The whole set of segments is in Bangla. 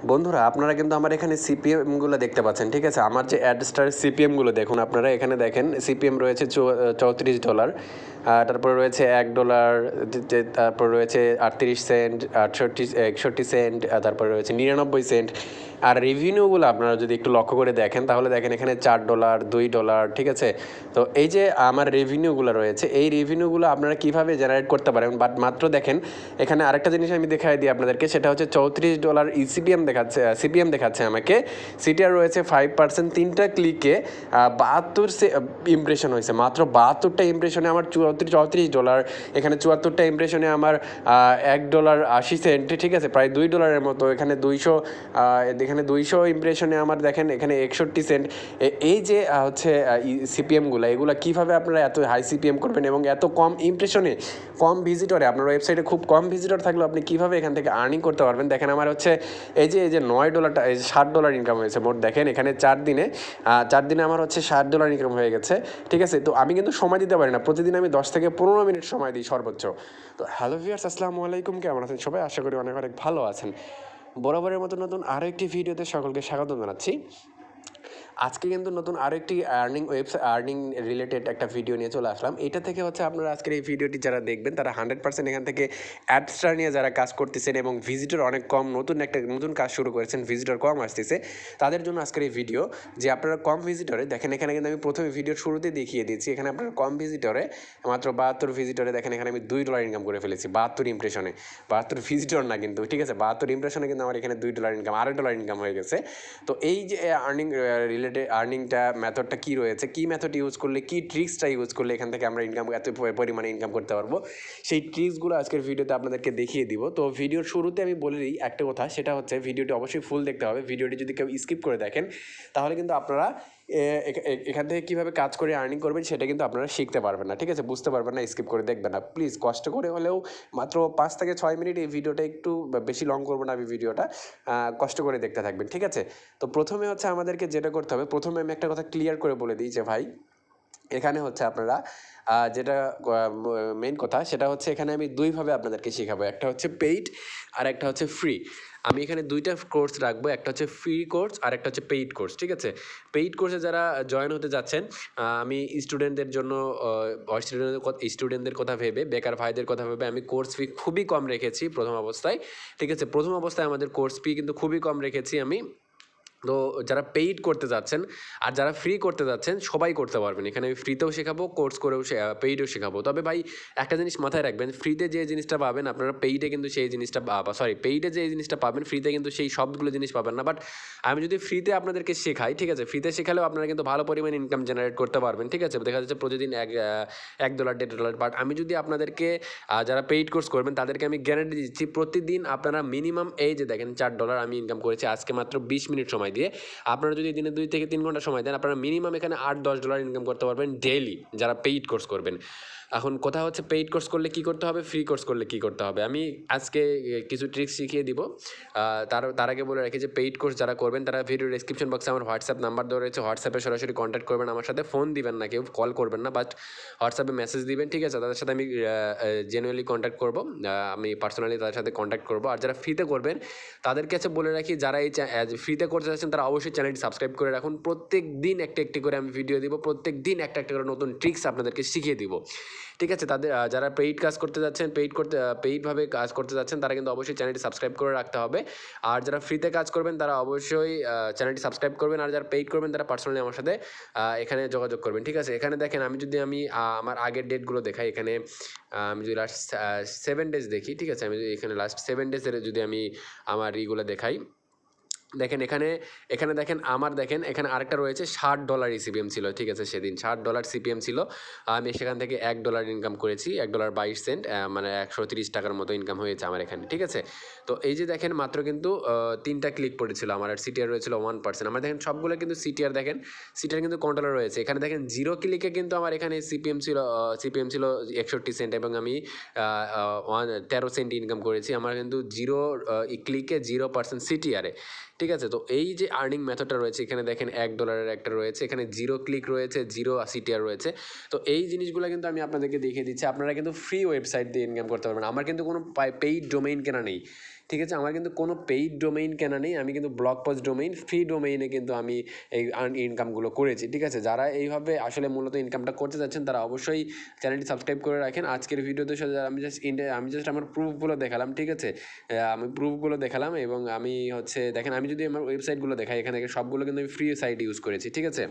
বন্ধুরা আপনারা কিন্তু আমার এখানে সিপিএমগুলো দেখতে পাচ্ছেন, ঠিক আছে। আমার যে অ্যাডস্টার সিপিএমগুলো দেখুন আপনারা, এখানে দেখেন সিপিএম রয়েছে $34, তারপরে রয়েছে $1, তারপর রয়েছে 38 সেন্ট, 61 সেন্ট, তারপরে রয়েছে 99 সেন্ট। আর রেভিনিউগুলো আপনারা যদি একটু লক্ষ্য করে দেখেন তাহলে দেখেন এখানে $4, $2, ঠিক আছে। তো এই যে আমার রেভিনিউগুলো রয়েছে, এই রেভিনিউগুলো আপনারা কীভাবে জেনারেট করতে পারেন, বাট মাত্র দেখেন এখানে আরেকটা জিনিস আমি দেখাই দিই আপনাদেরকে, সেটা হচ্ছে $34 ইসিপিএম দেখাচ্ছে, সিপিএম দেখাচ্ছে আমাকে। সিটিআর রয়েছে 5%, 3টা ক্লিকে 72 ইমপ্রেশন হয়েছে, মাত্র 72টা ইমপ্রেশনে আমার $34। এখানে 74টা ইমপ্রেশনে আমার $1.80, ঠিক আছে, প্রায় $2 মতো। এখানে 200 ইমপ্রেশনে আমার দেখেন এখানে 61 সেন্ট। এই যে হচ্ছে সিপিএমগুলো, এগুলো কীভাবে আপনারা এত হাই সিপিএম করবেন এবং এত কম ইমপ্রেশনে, কম ভিজিটরে, আপনার ওয়েবসাইটে খুব কম ভিজিটর থাকলেও আপনি কীভাবে এখান থেকে আর্নিং করতে পারবেন। দেখেন আমার হচ্ছে এই যে $9, এই যে $60 ইনকাম হয়েছে মোট। দেখেন এখানে 4 দিনে আমার হচ্ছে $60 ইনকাম হয়ে গেছে, ঠিক আছে। তো আমি কিন্তু সময় দিতে পারি না, প্রতিদিন আমি 10 থেকে 15 মিনিট সময় দিই সর্বোচ্চ। তো হ্যালো ভিউয়ার্স, আসসালামু আলাইকুম, কেমন আছেন সবাই? আশা করি অনেক অনেক ভালো আছেন। বরাবরের মতো নতুন আরও একটি ভিডিওতে সকলকে স্বাগত জানাচ্ছি। আজকে কিন্তু নতুন আরও একটি আর্নিং রিলেটেড একটা ভিডিও নিয়ে চলে আসলাম। এটা থেকে হচ্ছে আপনারা আজকের এই ভিডিওটি যারা দেখবেন তারা 100% এখান থেকে অ্যাডস্টার নিয়ে যারা কাজ করতেছেন এবং ভিজিটর অনেক কম, নতুন কাজ শুরু করেছেন, ভিজিটর কম আসতেছে, তাদের জন্য আজকের এই ভিডিও। যে আপনারা কম ভিজিটরে দেখেন, এখানে কিন্তু আমি প্রথমে ভিডিওর শুরুতে দেখিয়ে দিয়েছি, এখানে আপনারা কম ভিজিটরে, মাত্র 72 ভিজিটরে দেখেন এখানে আমি $2 ইনকাম করে ফেলেছি। 72 ইমপ্রেশনে, 72 ভিজিটর না কিন্তু, ঠিক আছে, 72 ইমপ্রেশনে কিন্তু আমার এখানে $2 ইনকাম, $2.5 ইনকাম হয়ে গেছে। তো এই যে আর্নিংটা মেথডটা কী রয়েছে, কী মেথড ইউজ করলে, কী ট্রিক্সটা ইউজ করলে এখান থেকে আমরা এত পরিমাণে ইনকাম করতে পারবো, সেই ট্রিক্সগুলো আজকের ভিডিওতে আপনাদেরকে দেখিয়ে দিব। তো ভিডিওর শুরুতে আমি বলে দিই একটা কথা, সেটা হচ্ছে ভিডিওটি অবশ্যই ফুল দেখতে হবে। ভিডিওটি যদি কেউ স্কিপ করে দেখেন তাহলে কিন্তু আপনারা এখান থেকে কীভাবে কাজ করে আর্নিং করবেন সেটা কিন্তু আপনারা শিখতে পারবেন না, ঠিক আছে, বুঝতে পারবেন না, স্কিপ করে দেখবেন না। প্লিজ কষ্ট করে হলেও মাত্র 5 থেকে 6 মিনিট, এই ভিডিওটা একটু বেশি লং করবো না আমি ভিডিওটা, কষ্ট করে দেখতে থাকবেন, ঠিক আছে। তো প্রথমে হচ্ছে আমাদেরকে যেটা করতে হবে, প্রথমে আমি একটা কথা ক্লিয়ার করে বলে দিই যে ভাই, এখানে হচ্ছে আপনারা যেটা মেন কথা সেটা হচ্ছে এখানে আমি দুইভাবে আপনাদেরকে শেখাবো, একটা হচ্ছে পেইড আর একটা হচ্ছে ফ্রি। আমি এখানে দুইটা কোর্স রাখবো, একটা হচ্ছে ফ্রি কোর্স আর একটা হচ্ছে পেইড কোর্স, ঠিক আছে। পেইড কোর্সে যারা জয়েন হতে যাচ্ছেন, আমি স্টুডেন্টদের জন্য, স্টুডেন্টদের কথা ভেবে, বেকার ভাইদের কথা ভেবে আমি কোর্স ফি খুবই কম রেখেছি প্রথম অবস্থায়, ঠিক আছে। প্রথম অবস্থায় আমাদের কোর্স ফি কিন্তু খুবই কম রেখেছি আমি। তো যারা পেইড করতে যাচ্ছেন আর যারা ফ্রি করতে যাচ্ছেন সবাই করতে পারবেন। এখানে আমি ফ্রিতেও শেখাবো, কোর্স করেও পেইডও শেখাবো। তবে ভাই একটা জিনিস মাথায় রাখবেন, ফ্রিতে যে জিনিসটা পাবেন আপনারা পেইডে কিন্তু সেই জিনিসটা, পেইডে যে জিনিসটা পাবেন ফ্রিতে কিন্তু সেই সবগুলো জিনিস পাবেন না। বাট আমি যদি ফ্রিতে আপনাদেরকে শেখাই, ঠিক আছে, ফ্রিতে শেখালেও আপনারা কিন্তু ভালো পরিমাণ ইনকাম জেনারেট করতে পারবেন, ঠিক আছে। দেখা যাচ্ছে প্রতিদিন $1, $1.5। বাট আমি যদি আপনাদেরকে, যারা পেইড কোর্স করবেন তাদেরকে আমি গ্যারান্টি দিচ্ছি, প্রতিদিন আপনারা মিনিমাম, এই যে দেখেন $4 আমি ইনকাম করেছি আজকে মাত্র 20 মিনিট সময় দিয়ে। আপনারা যদি দিনে 2 থেকে 3 ঘন্টা সময় দেন, আপনারা মিনিমাম এখানে $8-10 ইনকাম করতে পারবেন ডেইলি, যারা পেইড কোর্স করবেন। এখন কথা হচ্ছে পেইড কোর্স করলে কী করতে হবে, ফ্রি কোর্স করলে কী করতে হবে, আমি আজকে কিছু ট্রিক্স শিখিয়ে দিব। তার আগে বলে রাখি যে পেইড কোর্স যারা করবেন তারা ভিডিও ডেসক্রিপশন বক্সে আমার হোয়াটসঅ্যাপ নাম্বার দেওয়া রয়েছে, হোয়াটসঅ্যাপে সরাসরি কন্ট্যাক্ট করবেন আমার সাথে, ফোন দিবেন না, কেউ কল করবেন না, বাট হোয়াটসঅ্যাপে মেসেজ দিবেন, ঠিক আছে। তাদের সাথে আমি জেনুইনলি কন্ট্যাক্ট করবো, আমি পার্সোনালি তাদের সাথে কন্ট্যাক্ট করবো। আর যারা ফ্রিতে করবেন তাদের কাছে বলে রাখি, যারা এই ফ্রিতে করতে চাচ্ছেন তারা অবশ্যই চ্যানেলটি সাবস্ক্রাইব করে রাখুন। প্রত্যেক দিন একটি করে আমি ভিডিও দিব, প্রত্যেক দিন একটা করে নতুন ট্রিক্স আপনাদেরকে শিখিয়ে দিব, ঠিক আছে। তাদের যারা পেইডভাবে কাজ করতে যাচ্ছেন তারা কিন্তু অবশ্যই চ্যানেলটি সাবস্ক্রাইব করে রাখতে হবে। আর যারা ফ্রিতে কাজ করবেন তারা অবশ্যই চ্যানেলটি সাবস্ক্রাইব করবেন। আর যারা পেইড করবেন তারা পার্সোনালি আমার সাথে এখানে যোগাযোগ করবেন, ঠিক আছে। এখানে দেখেন আমি যদি আমার আগের ডেটগুলো দেখাই, এখানে আমি যদি লাস্ট 7 ডেজ দেখি, ঠিক আছে, আমি যদি এখানে লাস্ট 7 ডেজের যদি আমি আমার ইগুলো দেখাই, দেখেন এখানে দেখেন আমার, দেখেন এখানে আরেকটা রয়েছে $60 সিপিএম ছিল, ঠিক আছে, সেদিন $60 সিপিএম ছিল। আমি সেখান থেকে $1 ইনকাম করেছি, $1.22, মানে 130 টাকার মতো ইনকাম হয়েছে আমার এখানে, ঠিক আছে। তো এই যে দেখেন মাত্র কিন্তু 3টা ক্লিক পড়েছিল আমার, আর সিটিআর রয়েছিল 1%। আমার দেখেন সবগুলো কিন্তু সিটিআর, দেখেন সিটিআর কিন্তু কন্ট্রোলার রয়েছে। এখানে দেখেন 0 ক্লিকে কিন্তু আমার এখানে সিপিএম ছিল 61 সেন্ট, এবং আমি 13 সেন্ট ইনকাম করেছি। আমার কিন্তু 0 ক্লিকে 0% সিটিআরে, ঠিক আছে। তো এই যে আর্নিং মেথডটা রয়েছে, এখানে দেখেন $1 একটা রয়েছে, এখানে 0 ক্লিক রয়েছে, 0 সিটিআর রয়েছে। তো এই জিনিসগুলো কিন্তু আমি আপনাদেরকে দেখিয়ে দিচ্ছি, আপনারা কিন্তু ফ্রি ওয়েবসাইট দিয়ে ইনকাম করতে পারবেন। আমার কিন্তু কোনো পেইড ডোমেইন কেনা নেই, ঠিক আছে, আমার কিন্তু কোনো পেইড ডোমেইন কেনা নেই, আমি কিন্তু ব্লগ পোস্ট ডোমেইন ফ্রি ডোমেইনে কিন্তু আমি এই ইনকামগুলো করেছি। ঠিক আছে, যারা এইভাবে আসলে মূলত ইনকামটা করতে যাচ্ছেন তারা অবশ্যই চ্যানেলটি সাবস্ক্রাইব করে রাখেন। আজকের ভিডিওতে সাথে আমি জাস্ট আমার প্রুফগুলো দেখালাম। ঠিক আছে, আমি প্রুফগুলো দেখালাম এবং আমি হচ্ছে দেখেন, আমি যদি আমার ওয়েবসাইটগুলো দেখাই, এখানে সবগুলো কিন্তু আমি ফ্রি সাইট ইউজ করেছি। ঠিক আছে,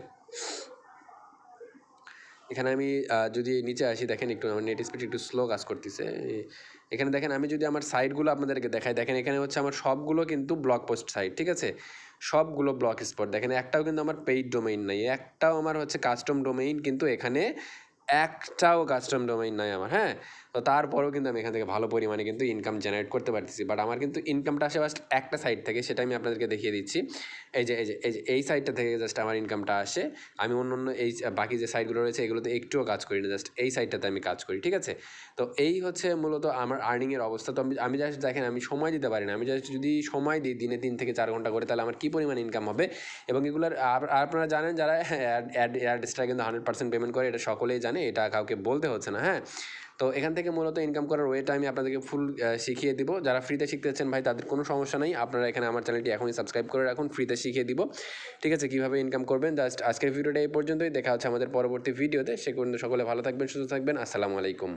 এখানে আমি যদি নিচে আসি, দেখেন একটু আমার নেট স্পিড একটু স্লো কাজ করতেছে। এখানে দেখেন, আমি যদি আমার সাইটগুলো আপনাদেরকে দেখাই, দেখেন এখানে হচ্ছে আমার সবগুলো কিন্তু ব্লগ পোস্ট সাইট। ঠিক আছে, সবগুলো ব্লগ স্পট, দেখেন একটাও কিন্তু আমার পেইড ডোমেইন নাই, একটাও আমার হচ্ছে কাস্টম ডোমেইন, কিন্তু এখানে একটাও কাস্টম ডোমেইন নাই আমার। হ্যাঁ, তো তারপরেও কিন্তু আমি এখান থেকে ভালো পরিমাণে কিন্তু ইনকাম জেনারেট করতে পারতেছি। বাট আমার কিন্তু ইনকামটা আসে জাস্ট একটা সাইট থেকে, সেটা আমি আপনাদেরকে দেখিয়ে দিচ্ছি। এই সাইটটা থেকে জাস্ট আমার ইনকামটা আসে। আমি অন্য এই বাকি যে সাইটগুলো রয়েছে এগুলোতে একটুও কাজ করি না, জাস্ট এই সাইটটাতে আমি কাজ করি। ঠিক আছে, তো এই হচ্ছে মূলত আমার আর্নিংয়ের অবস্থা। তো আমি জাস্ট দেখেন, আমি সময় দিতে পারি না, আমি জাস্ট যদি সময় দিই দিনে 3 থেকে 4 ঘন্টা করে, তাহলে আমার কী পরিমাণ ইনকাম হবে। এবং এগুলোর আপনারা জানেন, যারা অ্যাড এক্সট্রা কিন্তু 100% পেমেন্ট করে, এটা সকলেই জানে, এটা কাউকে বলতে হচ্ছে না। হ্যাঁ, তো এখান থেকে মূলত ইনকাম করার ওয়েটা আমি আপনাদেরকে ফুল শিখিয়ে দিব। যারা ফ্রিতে শিখতে চাচ্ছেন ভাই, তাদের কোনো সমস্যা নেই, আপনারা এখানে আমার চ্যানেলটি এখনই সাবস্ক্রাইব করে রাখুন, ফ্রিতে শিখিয়ে দিব। ঠিক আছে, কীভাবে ইনকাম করবেন। জাস্ট আজকের ভিডিওটা এই পর্যন্তই, দেখা হচ্ছে আমাদের পরবর্তী ভিডিওতে। সে পর্যন্ত সকলে ভালো থাকবেন, সুস্থ থাকবেন। আসসালামু আলাইকুম।